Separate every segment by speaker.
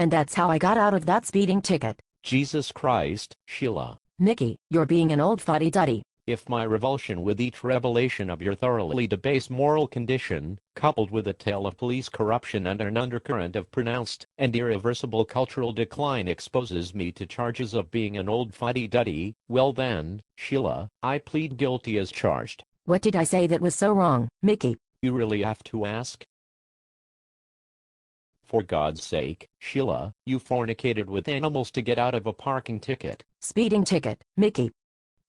Speaker 1: And that's how I got out of that speeding ticket.
Speaker 2: Jesus Christ, Sheila.
Speaker 1: Mickey, you're being an old fuddy-duddy.
Speaker 2: If my revulsion with each revelation of your thoroughly debased moral condition, coupled with a tale of police corruption and an undercurrent of pronounced and irreversible cultural decline exposes me to charges of being an old fuddy-duddy, well then, Sheila, I plead guilty as charged.
Speaker 1: What did I say that was so wrong, Mickey?
Speaker 2: You really have to ask? For God's sake, Sheila, you fornicated with animals to get out of a parking ticket.
Speaker 1: Speeding ticket, Mickey.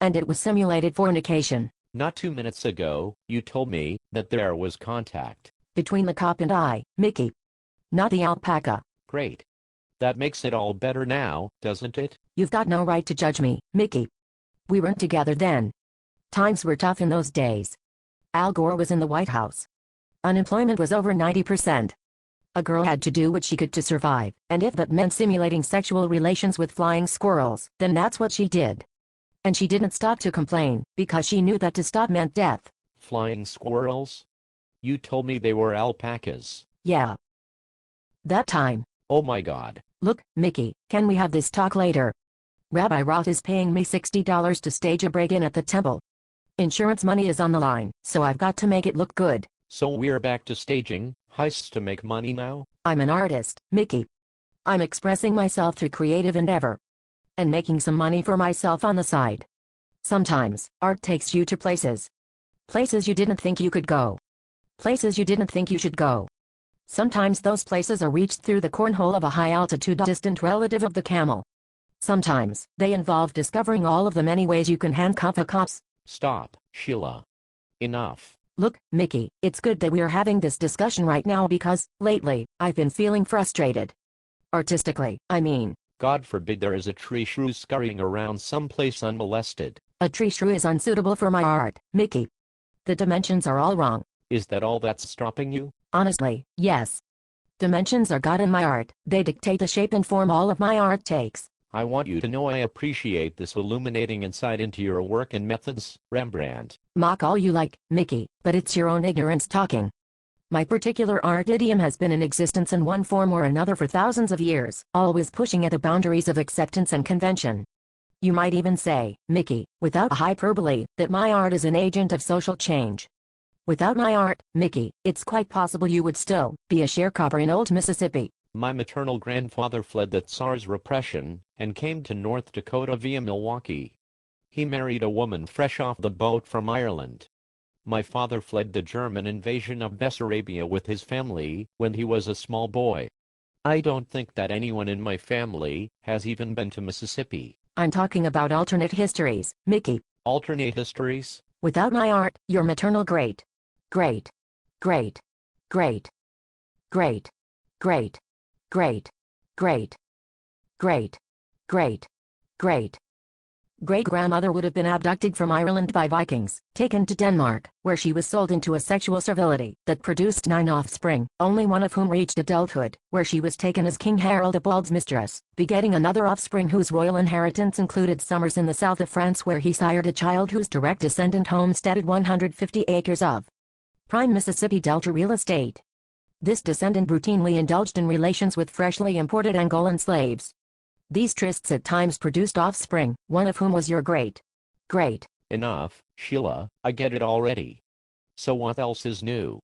Speaker 1: And it was simulated fornication.
Speaker 2: Not 2 minutes ago, you told me that there was contact.
Speaker 1: Between the cop and I, Mickey. Not the alpaca.
Speaker 2: Great. That makes it all better now, doesn't it?
Speaker 1: You've got no right to judge me, Mickey. We weren't together then. Times were tough in those days. Al Gore was in the White House. Unemployment was over 90%. A girl had to do what she could to survive, and if that meant simulating sexual relations with flying squirrels, then that's what she did. And she didn't stop to complain, because she knew that to stop meant death.
Speaker 2: Flying squirrels? You told me they were alpacas.
Speaker 1: Yeah. That time.
Speaker 2: Oh my God.
Speaker 1: Look, Mickey, can we have this talk later? Rabbi Roth is paying me $60 to stage a break-in at the temple. Insurance money is on the line, so I've got to make it look good.
Speaker 2: So we're back to staging heists to make money now?
Speaker 1: I'm an artist, Mickey. I'm expressing myself through creative endeavor. And making some money for myself on the side. Sometimes, art takes you to places. Places you didn't think you could go. Places you didn't think you should go. Sometimes those places are reached through the cornhole of a high-altitude distant relative of the camel. Sometimes, they involve discovering all of the many ways you can handcuff a cop.
Speaker 2: Stop, Sheila. Enough.
Speaker 1: Look, Mickey, it's good that we're having this discussion right now because, lately, I've been feeling frustrated. Artistically, I mean.
Speaker 2: God forbid there is a tree shrew scurrying around someplace unmolested.
Speaker 1: A tree shrew is unsuitable for my art, Mickey. The dimensions are all wrong.
Speaker 2: Is that all that's stopping you?
Speaker 1: Honestly, yes. Dimensions are God in my art. They dictate the shape and form all of my art takes.
Speaker 2: I want you to know I appreciate this illuminating insight into your work and methods, Rembrandt.
Speaker 1: Mock all you like, Mickey, but it's your own ignorance talking. My particular art idiom has been in existence in one form or another for thousands of years, always pushing at the boundaries of acceptance and convention. You might even say, Mickey, without hyperbole, that my art is an agent of social change. Without my art, Mickey, it's quite possible you would still be a sharecropper in old Mississippi.
Speaker 2: My maternal grandfather fled the Tsar's repression and came to North Dakota via Milwaukee. He married a woman fresh off the boat from Ireland. My father fled the German invasion of Bessarabia with his family when he was a small boy. I don't think that anyone in my family has even been to Mississippi.
Speaker 1: I'm talking about alternate histories, Mickey.
Speaker 2: Alternate histories?
Speaker 1: Without my art, your maternal great, great, great, great, great, great, great, great, great, great, great, great-grandmother would have been abducted from Ireland by Vikings, taken to Denmark, where she was sold into a sexual servility that produced 9 offspring, only one of whom reached adulthood, where she was taken as King Harold the Bald's mistress, begetting another offspring whose royal inheritance included summers in the south of France where he sired a child whose direct descendant homesteaded 150 acres of prime Mississippi Delta real estate. This descendant routinely indulged in relations with freshly imported Angolan slaves. These trysts at times produced offspring, one of whom was your great.
Speaker 2: Enough, Sheila, I get it already. So what else is new?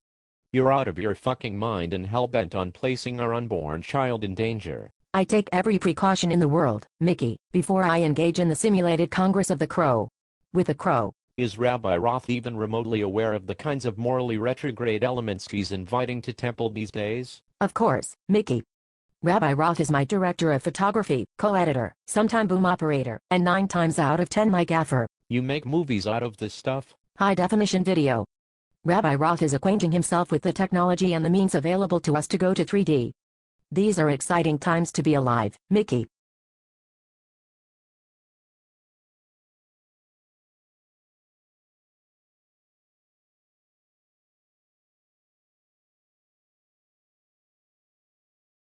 Speaker 2: You're out of your fucking mind and hell-bent on placing our unborn child in danger.
Speaker 1: I take every precaution in the world, Mickey, before I engage in the simulated Congress of the Crow. With a crow.
Speaker 2: Is Rabbi Roth even remotely aware of the kinds of morally retrograde elements he's inviting to temple these days?
Speaker 1: Of course, Mickey. Rabbi Roth is my director of photography, co-editor, sometime boom operator, and 9 times out of 10 my gaffer.
Speaker 2: You make movies out of this stuff?
Speaker 1: High-definition video. Rabbi Roth is acquainting himself with the technology and the means available to us to go to 3D. These are exciting times to be alive, Mickey.